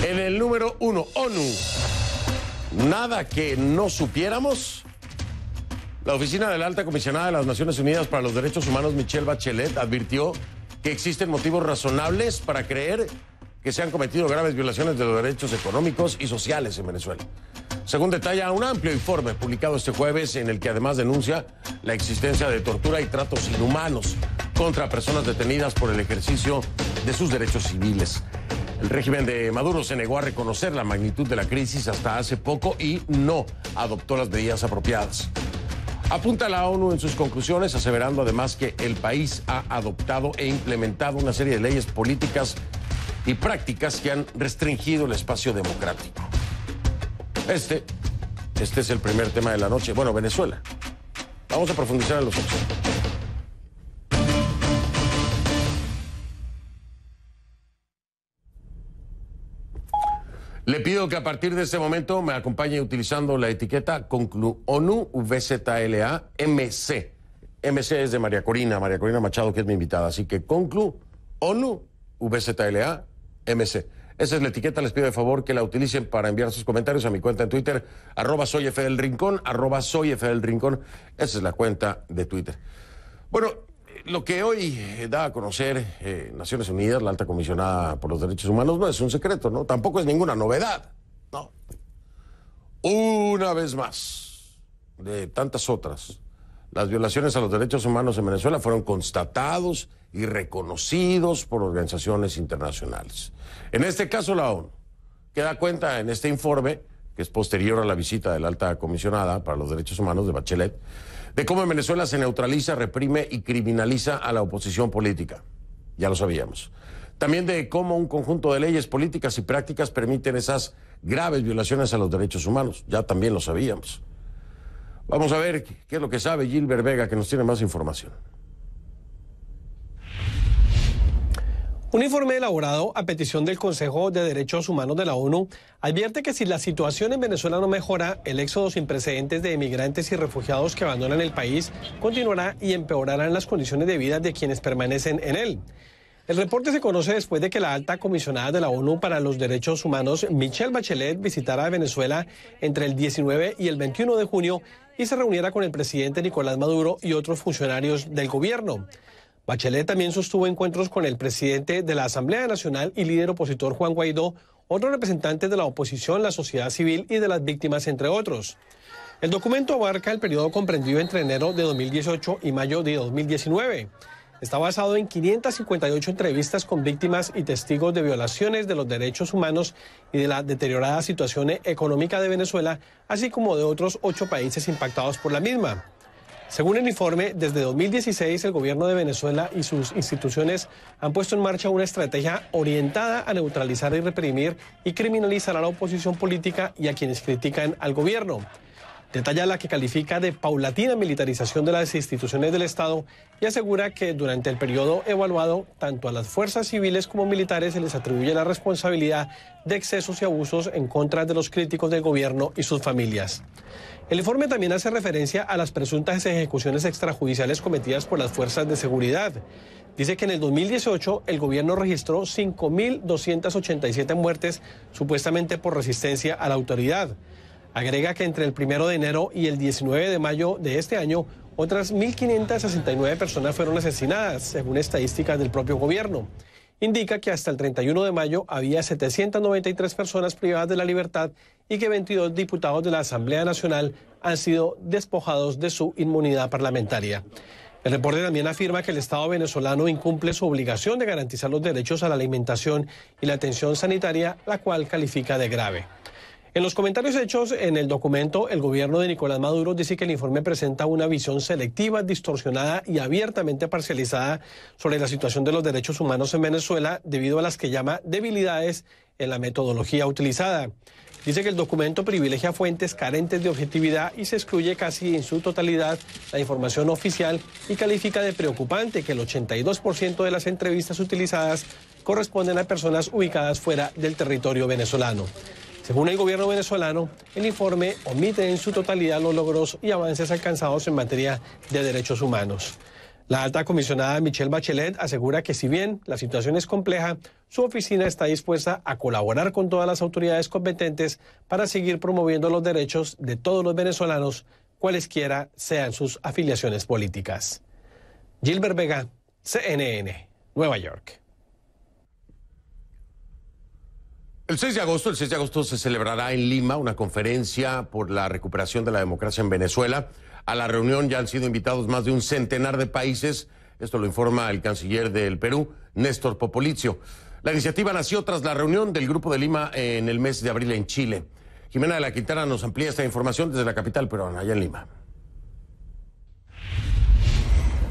En el número 1, ONU. Nada que no supiéramos. La oficina de la Alta Comisionada de las Naciones Unidas para los Derechos Humanos, Michelle Bachelet, advirtió que existen motivos razonables para creer que se han cometido graves violaciones de los derechos económicos y sociales en Venezuela. Según detalla un amplio informe publicado este jueves, en el que además denuncia la existencia de tortura y tratos inhumanos contra personas detenidas por el ejercicio de sus derechos civiles. El régimen de Maduro se negó a reconocer la magnitud de la crisis hasta hace poco y no adoptó las medidas apropiadas. Apunta la ONU en sus conclusiones, aseverando además que el país ha adoptado e implementado una serie de leyes políticas y prácticas que han restringido el espacio democrático. Este es el primer tema de la noche. Bueno, Venezuela. Vamos a profundizar en los otros. Le pido que a partir de este momento me acompañe utilizando la etiqueta Conclu ONU VZLA MC. MC es de María Corina Machado, que es mi invitada. Así que Conclu ONU VZLA MC. Esa es la etiqueta. Les pido de favor que la utilicen para enviar sus comentarios a mi cuenta en Twitter, @soyfdelrincón, @soyfdelrincón. Esa es la cuenta de Twitter. Bueno, lo que hoy da a conocer Naciones Unidas, la Alta Comisionada por los Derechos Humanos, no es un secreto, ¿no? Tampoco es ninguna novedad, ¿no? Una vez más, de tantas otras, las violaciones a los derechos humanos en Venezuela fueron constatados y reconocidos por organizaciones internacionales. En este caso, la ONU, que da cuenta en este informe, que es posterior a la visita de la Alta Comisionada para los Derechos Humanos de Bachelet, de cómo en Venezuela se neutraliza, reprime y criminaliza a la oposición política. Ya lo sabíamos. También de cómo un conjunto de leyes políticas y prácticas permiten esas graves violaciones a los derechos humanos. Ya también lo sabíamos. Vamos a ver qué es lo que sabe Gilbert Vega, que nos tiene más información. Un informe elaborado a petición del Consejo de Derechos Humanos de la ONU advierte que si la situación en Venezuela no mejora, el éxodo sin precedentes de emigrantes y refugiados que abandonan el país continuará y empeorarán las condiciones de vida de quienes permanecen en él. El reporte se conoce después de que la alta comisionada de la ONU para los Derechos Humanos, Michelle Bachelet, visitara Venezuela entre el 19 y el 21 de junio y se reuniera con el presidente Nicolás Maduro y otros funcionarios del gobierno. Bachelet también sostuvo encuentros con el presidente de la Asamblea Nacional y líder opositor Juan Guaidó, otros representantes de la oposición, la sociedad civil y de las víctimas, entre otros. El documento abarca el periodo comprendido entre enero de 2018 y mayo de 2019. Está basado en 558 entrevistas con víctimas y testigos de violaciones de los derechos humanos y de la deteriorada situación económica de Venezuela, así como de otros 8 países impactados por la misma. Según el informe, desde 2016 el gobierno de Venezuela y sus instituciones han puesto en marcha una estrategia orientada a neutralizar y reprimir y criminalizar a la oposición política y a quienes critican al gobierno. Detalla la que califica de paulatina militarización de las instituciones del Estado y asegura que durante el periodo evaluado, tanto a las fuerzas civiles como militares se les atribuye la responsabilidad de excesos y abusos en contra de los críticos del gobierno y sus familias. El informe también hace referencia a las presuntas ejecuciones extrajudiciales cometidas por las fuerzas de seguridad. Dice que en el 2018 el gobierno registró 5.287 muertes supuestamente por resistencia a la autoridad. Agrega que entre el 1 de enero y el 19 de mayo de este año, otras 1.569 personas fueron asesinadas, según estadísticas del propio gobierno. Indica que hasta el 31 de mayo había 793 personas privadas de la libertad y que 22 diputados de la Asamblea Nacional han sido despojados de su inmunidad parlamentaria. El reporte también afirma que el Estado venezolano incumple su obligación de garantizar los derechos a la alimentación y la atención sanitaria, la cual califica de grave. En los comentarios hechos en el documento, el gobierno de Nicolás Maduro dice que el informe presenta una visión selectiva, distorsionada y abiertamente parcializada sobre la situación de los derechos humanos en Venezuela debido a las que llama debilidades en la metodología utilizada. Dice que el documento privilegia fuentes carentes de objetividad y se excluye casi en su totalidad la información oficial y califica de preocupante que el 82% de las entrevistas utilizadas corresponden a personas ubicadas fuera del territorio venezolano. Según el gobierno venezolano, el informe omite en su totalidad los logros y avances alcanzados en materia de derechos humanos. La alta comisionada Michelle Bachelet asegura que si bien la situación es compleja, su oficina está dispuesta a colaborar con todas las autoridades competentes para seguir promoviendo los derechos de todos los venezolanos, cualesquiera sean sus afiliaciones políticas. Gilbert Vega, CNN, Nueva York. El 6 de agosto se celebrará en Lima una conferencia por la recuperación de la democracia en Venezuela. A la reunión ya han sido invitados más de un centenar de países. Esto lo informa el canciller del Perú, Néstor Popolizio. La iniciativa nació tras la reunión del Grupo de Lima en el mes de abril en Chile. Jimena de la Quintana nos amplía esta información desde la capital peruana, allá en Lima.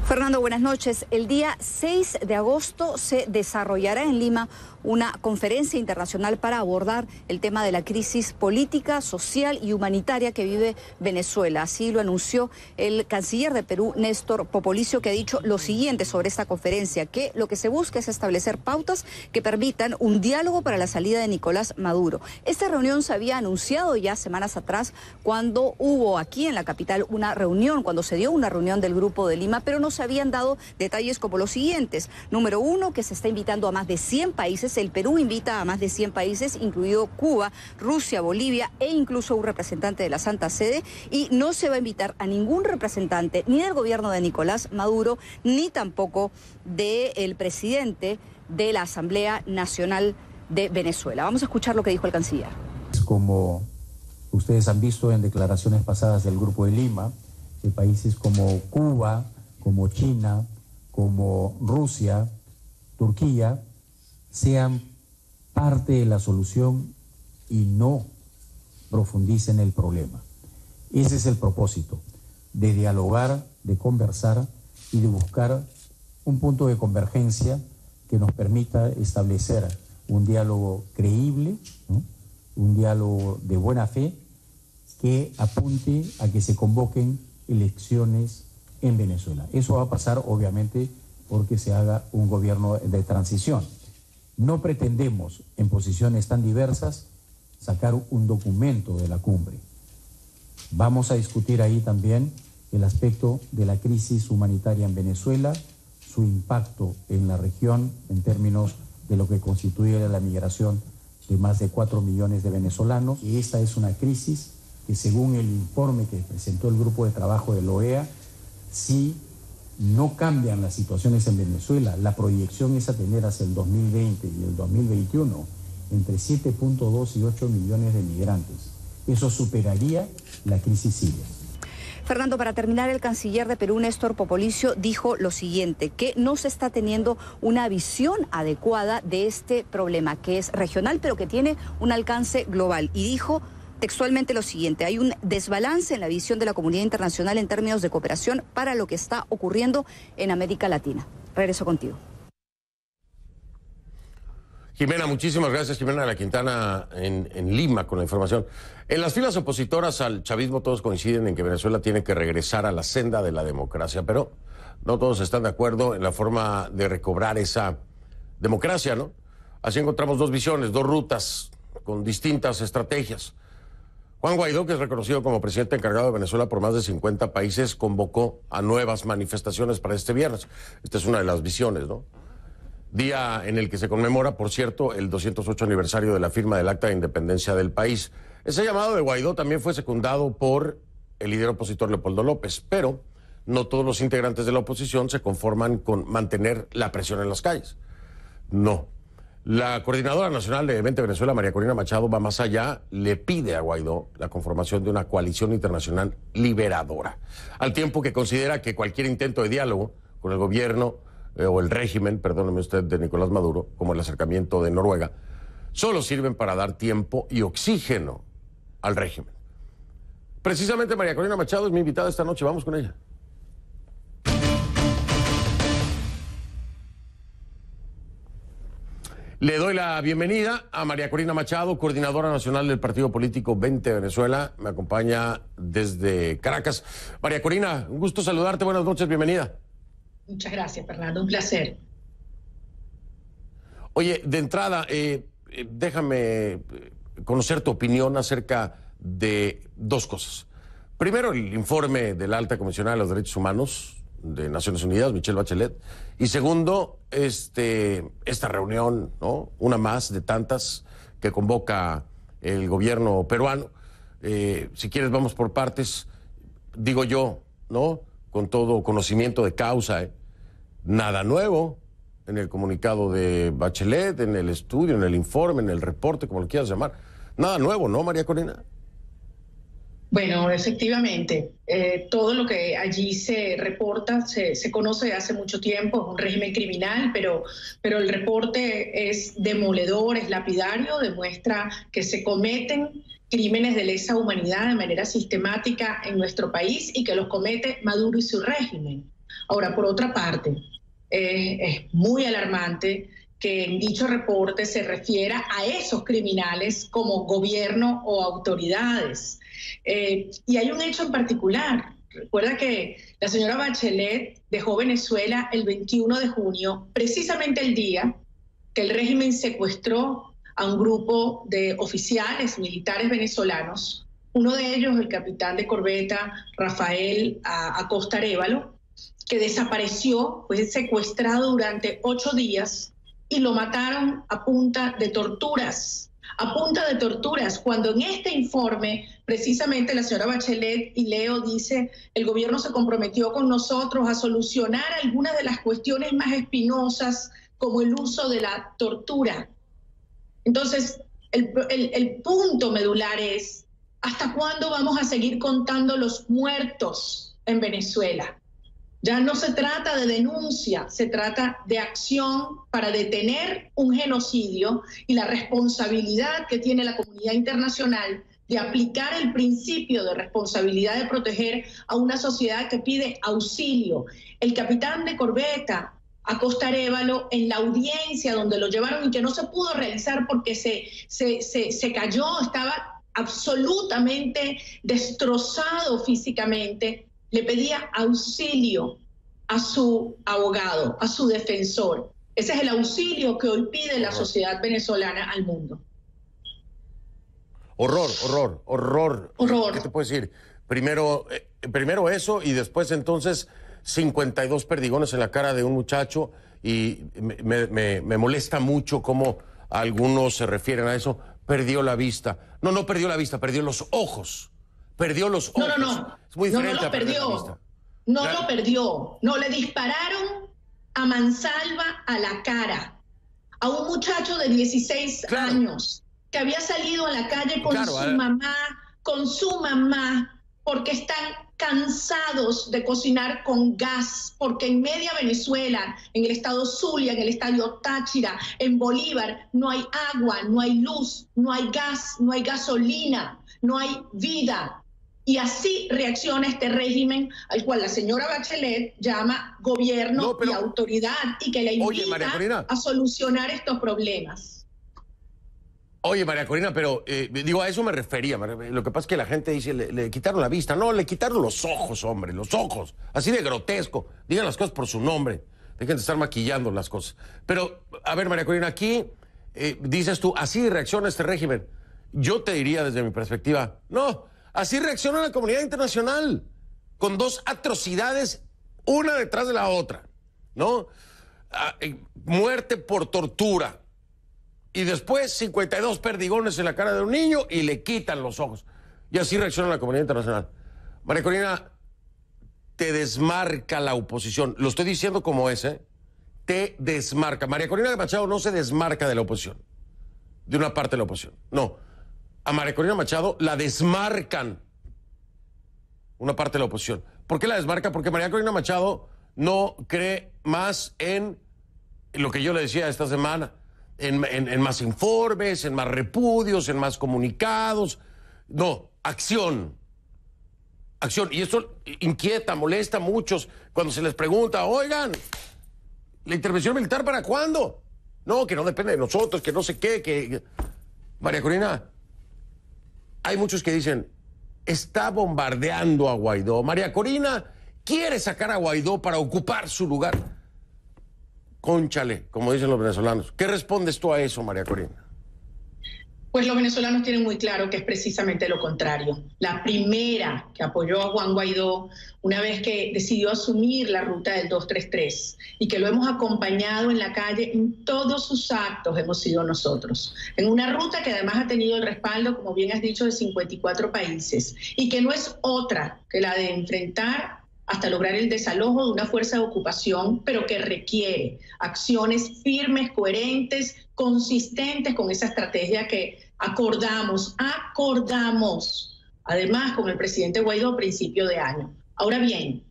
Fernando, buenas noches. El día 6 de agosto se desarrollará en Lima una conferencia internacional para abordar el tema de la crisis política, social y humanitaria que vive Venezuela. Así lo anunció el canciller de Perú, Néstor Popolizio, que ha dicho lo siguiente sobre esta conferencia, que lo que se busca es establecer pautas que permitan un diálogo para la salida de Nicolás Maduro. Esta reunión se había anunciado ya semanas atrás cuando hubo aquí en la capital una reunión, cuando se dio una reunión del Grupo de Lima, pero no se habían dado detalles como los siguientes. Número uno, que se está invitando a más de 100 países. El Perú invita a más de 100 países, incluido Cuba, Rusia, Bolivia e incluso un representante de la Santa Sede. Y no se va a invitar a ningún representante ni del gobierno de Nicolás Maduro, ni tampoco del presidente de la Asamblea Nacional de Venezuela. Vamos a escuchar lo que dijo el canciller. Como ustedes han visto en declaraciones pasadas del Grupo de Lima, de países como Cuba, como China, como Rusia, Turquía, sean parte de la solución y no profundicen el problema. Ese es el propósito, de dialogar, de conversar y de buscar un punto de convergencia que nos permita establecer un diálogo creíble, ¿no? Un diálogo de buena fe que apunte a que se convoquen elecciones en Venezuela. Eso va a pasar, obviamente, porque se haga un gobierno de transición. No pretendemos, en posiciones tan diversas, sacar un documento de la cumbre. Vamos a discutir ahí también el aspecto de la crisis humanitaria en Venezuela, su impacto en la región en términos de lo que constituye la migración de más de 4 millones de venezolanos. Y esta es una crisis que, según el informe que presentó el Grupo de Trabajo de la OEA, si no cambian las situaciones en Venezuela, la proyección es a tener hacia el 2020 y el 2021 entre 7.2 y 8 millones de migrantes. Eso superaría la crisis siria. Fernando, para terminar, el canciller de Perú, Néstor Popolizio, dijo lo siguiente, que no se está teniendo una visión adecuada de este problema, que es regional, pero que tiene un alcance global. Y dijo textualmente lo siguiente: hay un desbalance en la visión de la comunidad internacional en términos de cooperación para lo que está ocurriendo en América Latina. Regreso contigo. Jimena, muchísimas gracias. Jimena de la Quintana en Lima con la información. En las filas opositoras al chavismo todos coinciden en que Venezuela tiene que regresar a la senda de la democracia, pero no todos están de acuerdo en la forma de recobrar esa democracia, ¿no? Así encontramos dos visiones, dos rutas con distintas estrategias. Juan Guaidó, que es reconocido como presidente encargado de Venezuela por más de 50 países, convocó a nuevas manifestaciones para este viernes. Esta es una de las visiones, ¿no? Día en el que se conmemora, por cierto, el 208 aniversario de la firma del Acta de Independencia del país. Ese llamado de Guaidó también fue secundado por el líder opositor Leopoldo López, pero no todos los integrantes de la oposición se conforman con mantener la presión en las calles. No. La coordinadora nacional de Vente Venezuela, María Corina Machado, va más allá, le pide a Guaidó la conformación de una coalición internacional liberadora, al tiempo que considera que cualquier intento de diálogo con el gobierno o el régimen, perdóneme usted, de Nicolás Maduro, como el acercamiento de Noruega, solo sirven para dar tiempo y oxígeno al régimen. Precisamente María Corina Machado es mi invitada esta noche, vamos con ella. Le doy la bienvenida a María Corina Machado, coordinadora nacional del partido político Vente Venezuela. Me acompaña desde Caracas. María Corina, un gusto saludarte, buenas noches, bienvenida. Muchas gracias, Fernando, un placer. Oye, de entrada, déjame conocer tu opinión acerca de dos cosas. Primero, el informe de la alta comisionada de los derechos humanos, de Naciones Unidas, Michelle Bachelet. Y segundo, esta reunión, ¿no? Una más de tantas que convoca el gobierno peruano. Si quieres, vamos por partes. Digo yo, ¿no? Con todo conocimiento de causa, nada nuevo en el comunicado de Bachelet, en el estudio, en el informe, en el reporte, como lo quieras llamar. Nada nuevo, ¿no, María Corina? Bueno, efectivamente, todo lo que allí se reporta se conoce de hace mucho tiempo, es un régimen criminal, pero el reporte es demoledor, es lapidario, demuestra que se cometen crímenes de lesa humanidad de manera sistemática en nuestro país y que los comete Maduro y su régimen. Ahora, por otra parte, es muy alarmante que en dicho reporte se refiera a esos criminales como gobierno o autoridades. Y hay un hecho en particular. Recuerda que la señora Bachelet dejó Venezuela el 21 de junio, precisamente el día que el régimen secuestró a un grupo de oficiales militares venezolanos, uno de ellos el capitán de corbeta Rafael Acosta Arévalo, que desapareció, fue secuestrado durante 8 días y lo mataron a punta de torturas. A punta de torturas, cuando en este informe precisamente la señora Bachelet, y leo, dice: el gobierno se comprometió con nosotros a solucionar algunas de las cuestiones más espinosas, como el uso de la tortura. Entonces, el punto medular es: ¿hasta cuándo vamos a seguir contando los muertos en Venezuela? Ya no se trata de denuncia, se trata de acción para detener un genocidio y la responsabilidad que tiene la comunidad internacional de aplicar el principio de responsabilidad de proteger a una sociedad que pide auxilio. El capitán de corbeta Acosta Arévalo, en la audiencia donde lo llevaron y que no se pudo realizar porque se cayó, estaba absolutamente destrozado físicamente, le pedía auxilio a su abogado, a su defensor. Ese es el auxilio que hoy pide la sociedad venezolana al mundo. Horror. ¿Qué te puedo decir? Primero eso, y después entonces 52 perdigones en la cara de un muchacho, y me molesta mucho cómo algunos se refieren a eso. Perdió la vista. No perdió la vista, perdió los ojos. Perdió los ojos. No. Es muy diferente. No lo perdió. Lo perdió. No, le dispararon a mansalva a la cara a un muchacho de 16 años que había salido a la calle con su mamá, porque están cansados de cocinar con gas, porque en media Venezuela, en el estado Zulia, en el estado Táchira, en Bolívar, no hay agua, no hay luz, no hay gas, no hay gasolina, no hay vida. Y así reacciona este régimen al cual la señora Bachelet llama gobierno y autoridad, y que le invita a solucionar estos problemas. Oye, María Corina, pero a eso me refería. Lo que pasa es que la gente dice, le quitaron la vista. No, le quitaron los ojos, hombre, los ojos. Así de grotesco. Digan las cosas por su nombre. Dejen de estar maquillando las cosas. Pero, a ver, María Corina, aquí dices tú, así reacciona este régimen. Yo te diría desde mi perspectiva, no, así reacciona la comunidad internacional, con 2 atrocidades, una detrás de la otra, ¿no? Muerte por tortura. Y después 52 perdigones en la cara de un niño y le quitan los ojos. Y así reacciona la comunidad internacional. María Corina, te desmarca la oposición. Lo estoy diciendo como es, ¿eh? Te desmarca. María Corina Machado no se desmarca de la oposición, de una parte de la oposición. No. A María Corina Machado la desmarcan una parte de la oposición. ¿Por qué la desmarca? Porque María Corina Machado no cree más en lo que yo le decía esta semana. En más informes, en más repudios, en más comunicados. No, acción. Acción. Y eso inquieta, molesta a muchos cuando se les pregunta, oigan, ¿la intervención militar para cuándo? No, que no depende de nosotros, que no sé qué, que... María Corina, hay muchos que dicen, está bombardeando a Guaidó. María Corina quiere sacar a Guaidó para ocupar su lugar. Cónchale, como dicen los venezolanos. ¿Qué respondes tú a eso, María Corina? Pues los venezolanos tienen muy claro que es precisamente lo contrario. La primera que apoyó a Juan Guaidó una vez que decidió asumir la ruta del 233 y que lo hemos acompañado en la calle en todos sus actos hemos sido nosotros. En una ruta que además ha tenido el respaldo, como bien has dicho, de 54 países y que no es otra que la de enfrentar hasta lograr el desalojo de una fuerza de ocupación, pero que requiere acciones firmes, coherentes, consistentes con esa estrategia que acordamos, además con el presidente Guaidó a principio de año. Ahora bien,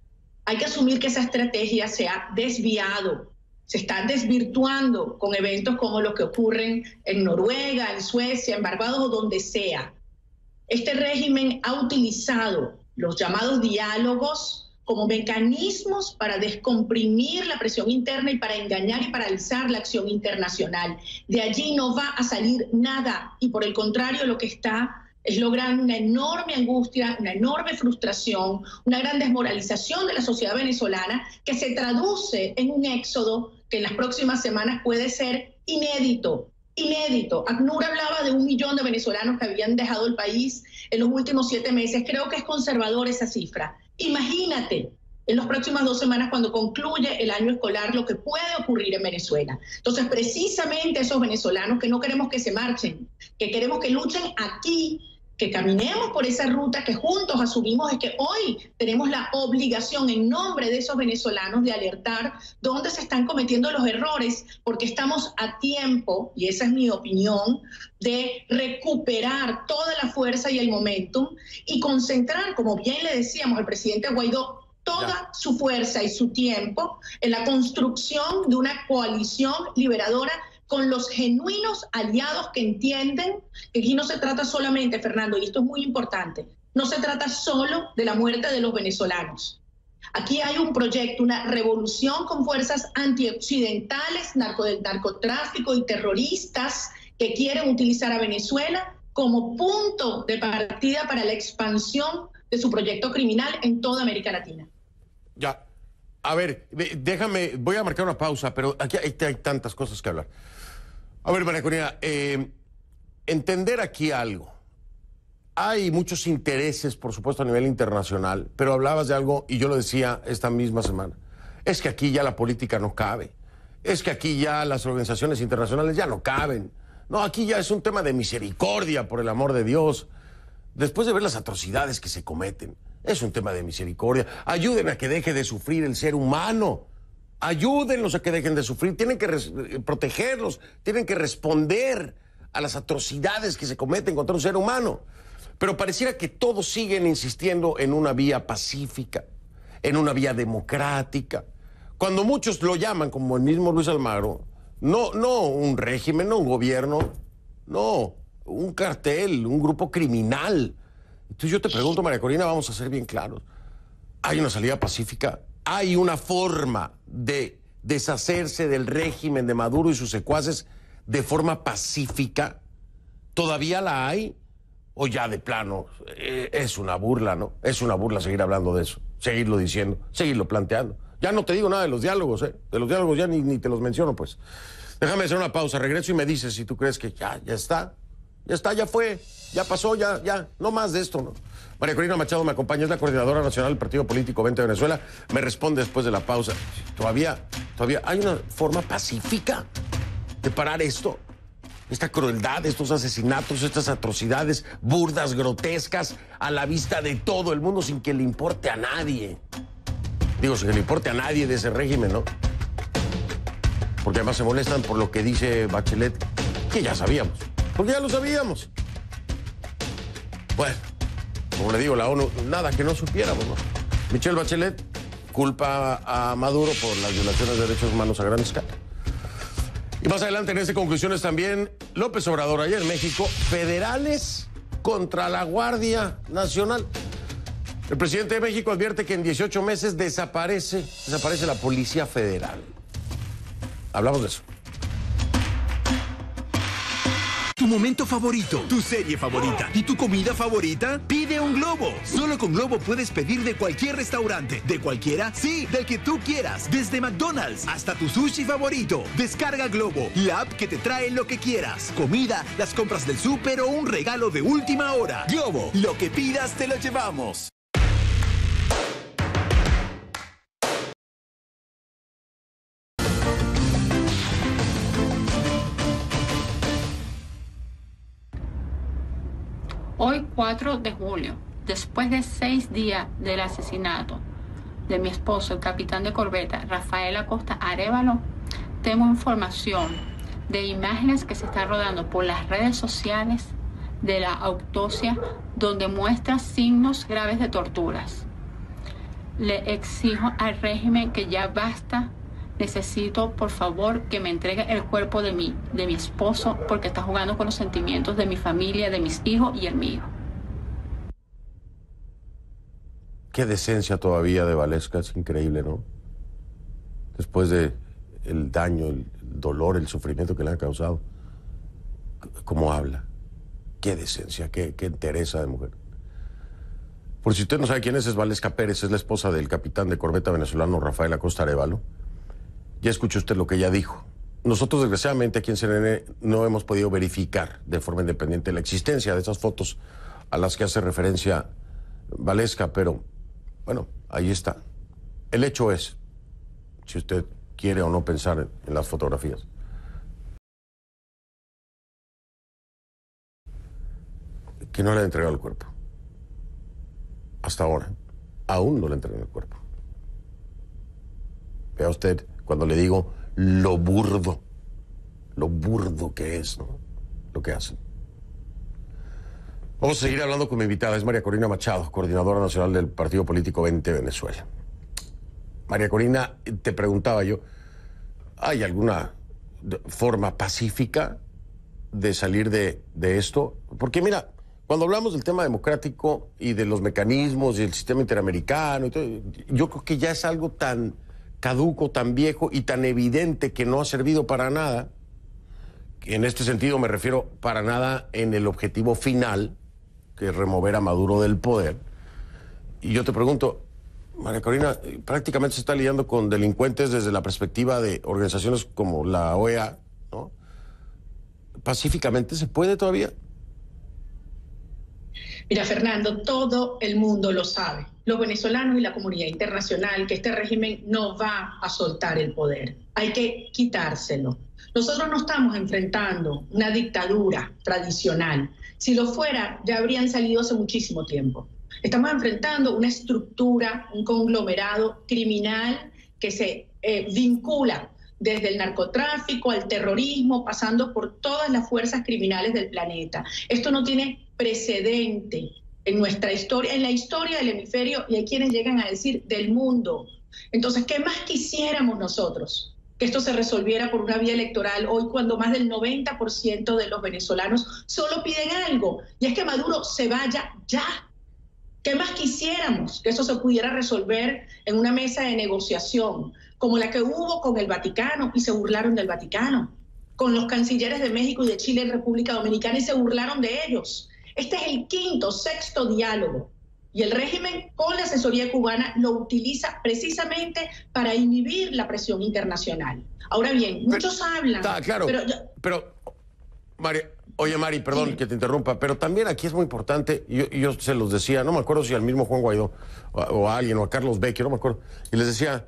hay que asumir que esa estrategia se ha desviado, se está desvirtuando con eventos como los que ocurren en Noruega, en Suecia, en Barbados o donde sea. Este régimen ha utilizado los llamados diálogos como mecanismos para descomprimir la presión interna y para engañar y paralizar la acción internacional. De allí no va a salir nada y por el contrario lo que está es logrando una enorme angustia, una enorme frustración, una gran desmoralización de la sociedad venezolana que se traduce en un éxodo que en las próximas semanas puede ser inédito. ACNUR hablaba de 1 millón de venezolanos que habían dejado el país en los últimos 7 meses. Creo que es conservador esa cifra. Imagínate en las próximas 2 semanas cuando concluye el año escolar lo que puede ocurrir en Venezuela. Entonces, precisamente esos venezolanos que no queremos que se marchen, que queremos que luchen aquí, que caminemos por esa ruta que juntos asumimos, es que hoy tenemos la obligación en nombre de esos venezolanos de alertar dónde se están cometiendo los errores, porque estamos a tiempo, y esa es mi opinión, de recuperar toda la fuerza y el momentum y concentrar, como bien le decíamos al presidente Guaidó, toda su fuerza y su tiempo en la construcción de una coalición liberadora con los genuinos aliados que entienden que aquí no se trata solamente, Fernando, y esto es muy importante, no se trata solo de la muerte de los venezolanos. Aquí hay un proyecto, una revolución con fuerzas antioccidentales, del narcotráfico y terroristas que quieren utilizar a Venezuela como punto de partida para la expansión de su proyecto criminal en toda América Latina. Ya, a ver, déjame, voy a marcar una pausa, pero aquí hay tantas cosas que hablar. A ver, María Corina, entender aquí algo. Hay muchos intereses, por supuesto, a nivel internacional, pero hablabas de algo, y yo lo decía esta misma semana, es que aquí ya la política no cabe, es que aquí ya las organizaciones internacionales ya no caben. No, aquí ya es un tema de misericordia, por el amor de Dios. Después de ver las atrocidades que se cometen, es un tema de misericordia. Ayuden a que deje de sufrir el ser humano. Ayúdenlos a que dejen de sufrir. Tienen que protegerlos, tienen que responder a las atrocidades que se cometen contra un ser humano. Pero pareciera que todos siguen insistiendo en una vía pacífica, en una vía democrática. Cuando muchos lo llaman, como el mismo Luis Almagro, no un régimen, no un gobierno, no, un cartel, un grupo criminal. Entonces yo te pregunto, María Corina, vamos a ser bien claros. ¿Hay una salida pacífica? ¿Hay una forma de deshacerse del régimen de Maduro y sus secuaces de forma pacífica? ¿Todavía la hay? ¿O ya de plano es una burla, no? Es una burla seguir hablando de eso, seguirlo diciendo, seguirlo planteando. Ya no te digo nada de los diálogos, ¿eh? De los diálogos ya ni te los menciono, pues. Déjame hacer una pausa, regreso y me dices si tú crees que ya está. Ya está, ya fue, ya pasó, ya, no más de esto, ¿no? María Corina Machado me acompaña, es la coordinadora nacional del Partido Político 20 de Venezuela. Me responde después de la pausa. Todavía hay una forma pacífica de parar esto. Esta crueldad, estos asesinatos, estas atrocidades burdas, grotescas, a la vista de todo el mundo sin que le importe a nadie. Digo, sin que le importe a nadie de ese régimen, ¿no? Porque además se molestan por lo que dice Bachelet, que ya sabíamos. Porque ya lo sabíamos. Bueno, como le digo, la ONU, nada que no supiéramos, ¿no? Michelle Bachelet culpa a Maduro por las violaciones de derechos humanos a gran escala. Y más adelante en estas conclusiones también, López Obrador, ayer en México, federales contra la Guardia Nacional. El presidente de México advierte que en 18 meses desaparece la Policía Federal. Hablamos de eso. Tu momento favorito, tu serie favorita y tu comida favorita, pide un Globo. Solo con Globo puedes pedir de cualquier restaurante. ¿De cualquiera? Sí, del que tú quieras. Desde McDonald's hasta tu sushi favorito. Descarga Globo, la app que te trae lo que quieras. Comida, las compras del súper o un regalo de última hora. Globo, lo que pidas te lo llevamos. Hoy, 4 de julio, después de 6 días del asesinato de mi esposo, el capitán de corbeta, Rafael Acosta Arévalo, tengo información de imágenes que se están rodando por las redes sociales de la autopsia donde muestra signos graves de torturas. Le exijo al régimen que ya basta. Necesito, por favor, que me entregue el cuerpo de mi esposo porque está jugando con los sentimientos de mi familia, de mis hijos y el mío. Qué decencia todavía de Valesca, es increíble, ¿no? Después de el daño, el dolor, el sufrimiento que le han causado. ¿Cómo habla? Qué decencia, qué entereza de mujer. Por si usted no sabe quién es Valesca Pérez, es la esposa del capitán de corbeta venezolano Rafael Acosta Arévalo. Ya escuchó usted lo que ella dijo. Nosotros, desgraciadamente, aquí en CNN no hemos podido verificar de forma independiente la existencia de esas fotos a las que hace referencia Valesca, pero, bueno, ahí está. El hecho es, si usted quiere o no pensar en las fotografías, que no le ha entregado el cuerpo. Hasta ahora, aún no le entregan el cuerpo. Vea usted, cuando le digo lo burdo que es, ¿no? Lo que hacen. Vamos a seguir hablando con mi invitada, es María Corina Machado, coordinadora nacional del partido político 20 Venezuela. María Corina, te preguntaba yo, ¿hay alguna forma pacífica de salir de esto? Porque mira, cuando hablamos del tema democrático y de los mecanismos y el sistema interamericano y todo, yo creo que ya es algo tan caduco, tan viejo y tan evidente que no ha servido para nada. En este sentido me refiero para nada en el objetivo final, que es remover a Maduro del poder. Y yo te pregunto, María Corina, prácticamente se está lidiando con delincuentes desde la perspectiva de organizaciones como la OEA, ¿no? ¿Pacíficamente se puede todavía? Mira, Fernando, todo el mundo lo sabe, los venezolanos y la comunidad internacional, que este régimen no va a soltar el poder. Hay que quitárselo. Nosotros no estamos enfrentando una dictadura tradicional. Si lo fuera, ya habrían salido hace muchísimo tiempo. Estamos enfrentando una estructura, un conglomerado criminal que se vincula desde el narcotráfico al terrorismo, pasando por todas las fuerzas criminales del planeta. Esto no tiene precedente en nuestra historia, en la historia del hemisferio, y hay quienes llegan a decir del mundo. Entonces, ¿qué más quisiéramos nosotros? Que esto se resolviera por una vía electoral hoy, cuando más del 90% de los venezolanos solo piden algo, y es que Maduro se vaya ya. ¿Qué más quisiéramos? Que eso se pudiera resolver en una mesa de negociación, como la que hubo con el Vaticano, y se burlaron del Vaticano, con los cancilleres de México y de Chile en República Dominicana, y se burlaron de ellos. Este es el quinto, sexto diálogo, y el régimen con la asesoría cubana lo utiliza precisamente para inhibir la presión internacional. Ahora bien, muchos hablan... Claro, pero María, oye, Mari, perdón que te interrumpa, pero también aquí es muy importante, yo se los decía, no me acuerdo si al mismo Juan Guaidó o a alguien, o a Carlos Becker, no me acuerdo, y les decía,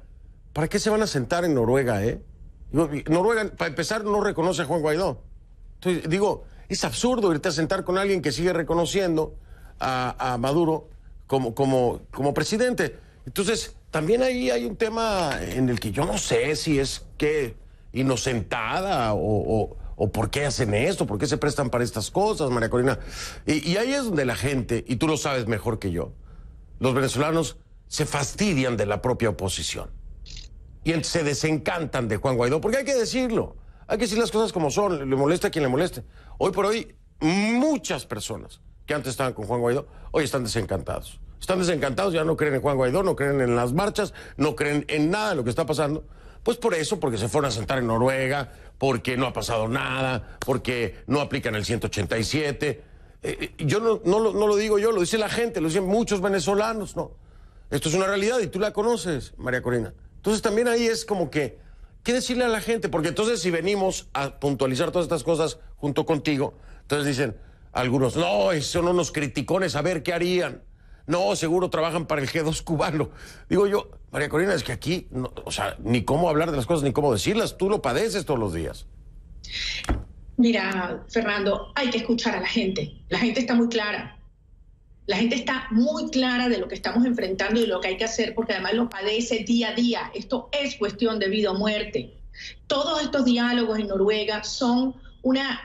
¿para qué se van a sentar en Noruega, Noruega, para empezar, no reconoce a Juan Guaidó. Entonces, digo, es absurdo irte a sentar con alguien que sigue reconociendo a Maduro como presidente. Entonces, también ahí hay un tema en el que yo no sé si es que inocentada o por qué hacen esto, por qué se prestan para estas cosas, María Corina. Y ahí es donde la gente, y tú lo sabes mejor que yo, los venezolanos se fastidian de la propia oposición. Y se desencantan de Juan Guaidó, porque hay que decirlo. Hay que decir las cosas como son, le moleste a quien le moleste. Hoy por hoy, muchas personas que antes estaban con Juan Guaidó, hoy están desencantados. Están desencantados, ya no creen en Juan Guaidó, no creen en las marchas, no creen en nada de lo que está pasando. Pues por eso, porque se fueron a sentar en Noruega, porque no ha pasado nada, porque no aplican el 187. Yo no lo digo yo, lo dice la gente, lo dicen muchos venezolanos, ¿no? Esto es una realidad y tú la conoces, María Corina. Entonces también ahí es como que, ¿qué decirle a la gente? Porque entonces si venimos a puntualizar todas estas cosas junto contigo, entonces dicen algunos, no, son unos criticones, a ver qué harían. No, seguro trabajan para el G2 cubano. Digo yo, María Corina, es que aquí, no, o sea, ni cómo hablar de las cosas, ni cómo decirlas. Tú lo padeces todos los días. Mira, Fernando, hay que escuchar a la gente. La gente está muy clara. La gente está muy clara de lo que estamos enfrentando y lo que hay que hacer, porque además lo padece día a día. Esto es cuestión de vida o muerte. Todos estos diálogos en Noruega son una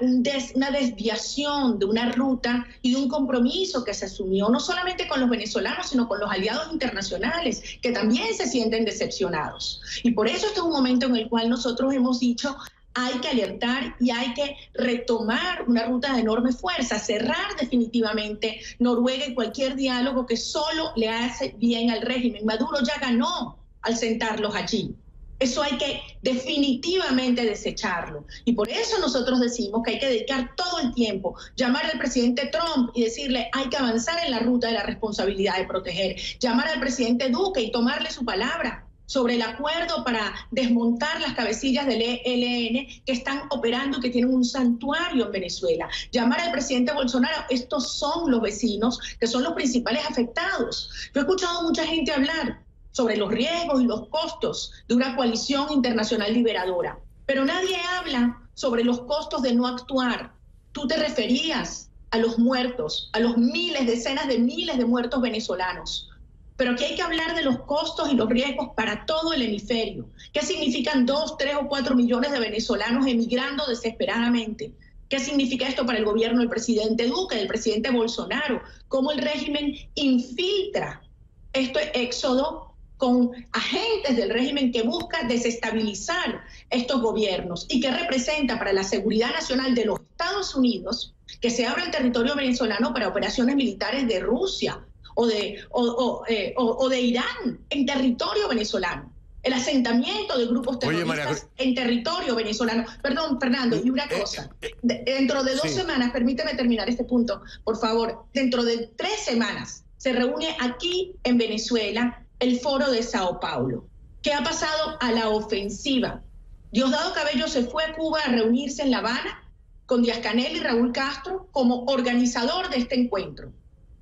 desviación de una ruta y de un compromiso que se asumió no solamente con los venezolanos, sino con los aliados internacionales, que también se sienten decepcionados. Y por eso este es un momento en el cual nosotros hemos dicho, hay que alertar y hay que retomar una ruta de enorme fuerza, cerrar definitivamente Noruega y cualquier diálogo que solo le hace bien al régimen. Maduro ya ganó al sentarlos allí. Eso hay que definitivamente desecharlo. Y por eso nosotros decimos que hay que dedicar todo el tiempo, llamar al presidente Trump y decirle hay que avanzar en la ruta de la responsabilidad de proteger, llamar al presidente Duque y tomarle su palabra sobre el acuerdo para desmontar las cabecillas del ELN que están operando y que tienen un santuario en Venezuela. Llamar al presidente Bolsonaro, estos son los vecinos que son los principales afectados. Yo he escuchado a mucha gente hablar sobre los riesgos y los costos de una coalición internacional liberadora, pero nadie habla sobre los costos de no actuar. Tú te referías a los muertos, a los miles, decenas de miles de muertos venezolanos. Pero aquí hay que hablar de los costos y los riesgos para todo el hemisferio. ¿Qué significan 2, 3 o 4 millones de venezolanos emigrando desesperadamente? ¿Qué significa esto para el gobierno del presidente Duque, del presidente Bolsonaro? ¿Cómo el régimen infiltra este éxodo con agentes del régimen que busca desestabilizar estos gobiernos y que representa para la seguridad nacional de los Estados Unidos que se abra el territorio venezolano para operaciones militares de Rusia o de Irán en territorio venezolano? El asentamiento de grupos terroristas en territorio venezolano. Perdón, Fernando, y una cosa. Dentro de 2 semanas, permíteme terminar este punto, por favor. Dentro de 3 semanas se reúne aquí en Venezuela el Foro de Sao Paulo. ¿Qué ha pasado a la ofensiva? Diosdado Cabello se fue a Cuba a reunirse en La Habana con Díaz-Canel y Raúl Castro como organizador de este encuentro.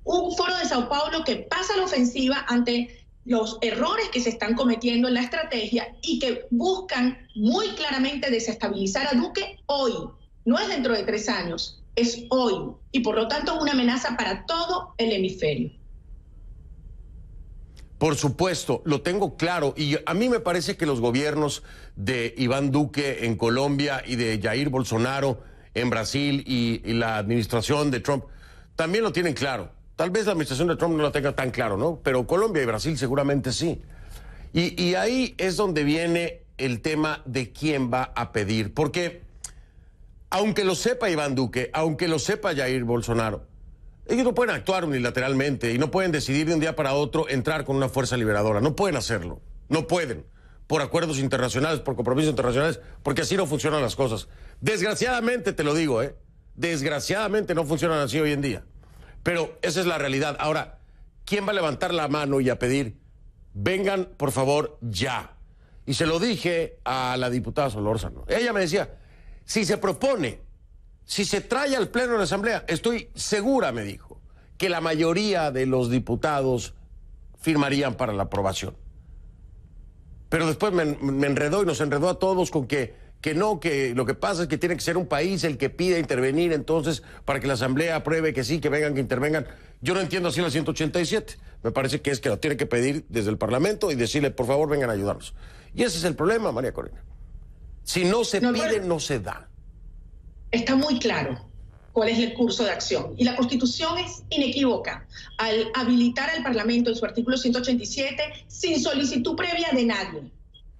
Un Foro de Sao Paulo que pasa a la ofensiva ante los errores que se están cometiendo en la estrategia y que buscan muy claramente desestabilizar a Duque hoy. No es dentro de 3 años, es hoy. Y por lo tanto es una amenaza para todo el hemisferio. Por supuesto, lo tengo claro. Y a mí me parece que los gobiernos de Iván Duque en Colombia y de Jair Bolsonaro en Brasil y la administración de Trump también lo tienen claro. Tal vez la administración de Trump no lo tenga tan claro, ¿no? Pero Colombia y Brasil seguramente sí. Y ahí es donde viene el tema de quién va a pedir. Porque aunque lo sepa Iván Duque, aunque lo sepa Jair Bolsonaro, ellos no pueden actuar unilateralmente y no pueden decidir de un día para otro entrar con una fuerza liberadora. No pueden hacerlo. No pueden. Por acuerdos internacionales, por compromisos internacionales, porque así no funcionan las cosas. Desgraciadamente, te lo digo, desgraciadamente no funcionan así hoy en día. Pero esa es la realidad. Ahora, ¿quién va a levantar la mano y a pedir, vengan, por favor, ya? Y se lo dije a la diputada Solórzano. Ella me decía, si se propone, si se trae al Pleno de la Asamblea, estoy segura, me dijo, que la mayoría de los diputados firmarían para la aprobación. Pero después me enredó y nos enredó a todos con que no, que lo que pasa es que tiene que ser un país el que pida intervenir entonces para que la Asamblea apruebe que sí, que vengan, que intervengan. Yo no entiendo así la 187. Me parece que es que lo tiene que pedir desde el Parlamento y decirle, por favor, vengan a ayudarnos. Y ese es el problema, María Corina. Si no se pide, no se da. Está muy claro cuál es el curso de acción. Y la Constitución es inequívoca al habilitar al Parlamento en su artículo 187 sin solicitud previa de nadie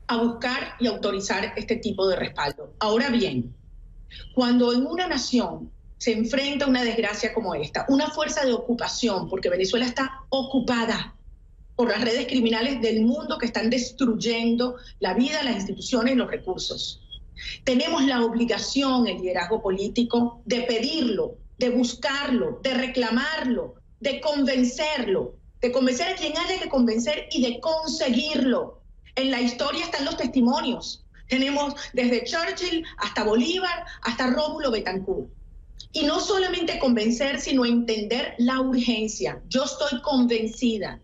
a buscar y autorizar este tipo de respaldo. Ahora bien, cuando en una nación se enfrenta una desgracia como esta, una fuerza de ocupación, porque Venezuela está ocupada por las redes criminales del mundo que están destruyendo la vida, las instituciones y los recursos. Tenemos la obligación, el liderazgo político, de pedirlo, de buscarlo, de reclamarlo, de convencerlo, de convencer a quien haya que convencer y de conseguirlo. En la historia están los testimonios. Tenemos desde Churchill hasta Bolívar, hasta Rómulo Betancourt. Y no solamente convencer, sino entender la urgencia. Yo estoy convencida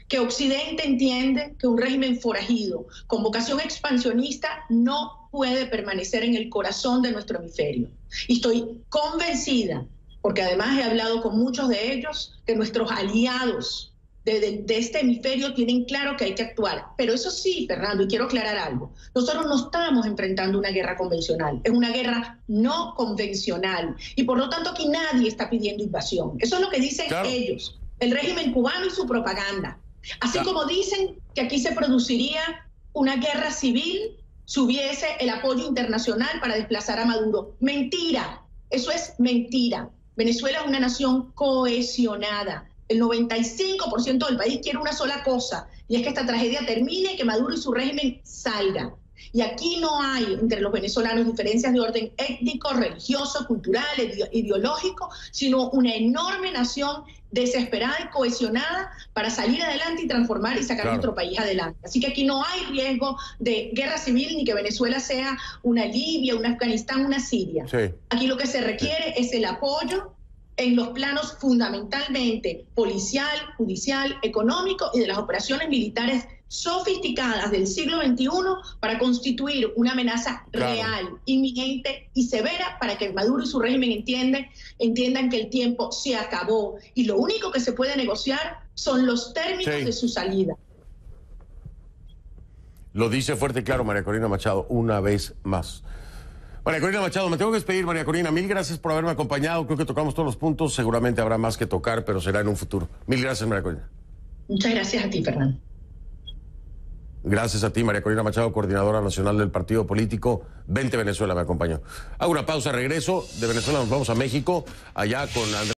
que Occidente entiende que un régimen forajido con vocación expansionista no puede permanecer en el corazón de nuestro hemisferio. Y estoy convencida, porque además he hablado con muchos de ellos, que nuestros aliados de este hemisferio tienen claro que hay que actuar. Pero eso sí, Fernando, y quiero aclarar algo, nosotros no estamos enfrentando una guerra convencional, es una guerra no convencional, y por lo tanto aquí nadie está pidiendo invasión. Eso es lo que dicen ellos, el régimen cubano y su propaganda. Así como dicen que aquí se produciría una guerra civil si hubiese el apoyo internacional para desplazar a Maduro. Mentira, eso es mentira. Venezuela es una nación cohesionada. El 95% del país quiere una sola cosa, y es que esta tragedia termine y que Maduro y su régimen salgan. Y aquí no hay entre los venezolanos diferencias de orden étnico, religioso, cultural, ideológico, sino una enorme nación desesperada y cohesionada para salir adelante y transformar y sacar nuestro país adelante. Así que aquí no hay riesgo de guerra civil ni que Venezuela sea una Libia, una Afganistán, una Siria. Sí. Aquí lo que se requiere es el apoyo en los planos fundamentalmente policial, judicial, económico y de las operaciones militares sofisticadas del siglo XXI para constituir una amenaza real, inminente y severa para que Maduro y su régimen entiendan que el tiempo se acabó y lo único que se puede negociar son los términos de su salida. Lo dice fuerte y claro María Corina Machado una vez más. María Corina Machado, me tengo que despedir, María Corina. Mil gracias por haberme acompañado. Creo que tocamos todos los puntos. Seguramente habrá más que tocar, pero será en un futuro. Mil gracias, María Corina. Muchas gracias a ti, Fernando. Gracias a ti, María Corina Machado, coordinadora nacional del partido político 20 Venezuela, me acompañó. Hago una pausa, regreso. De Venezuela nos vamos a México, allá con Andrés.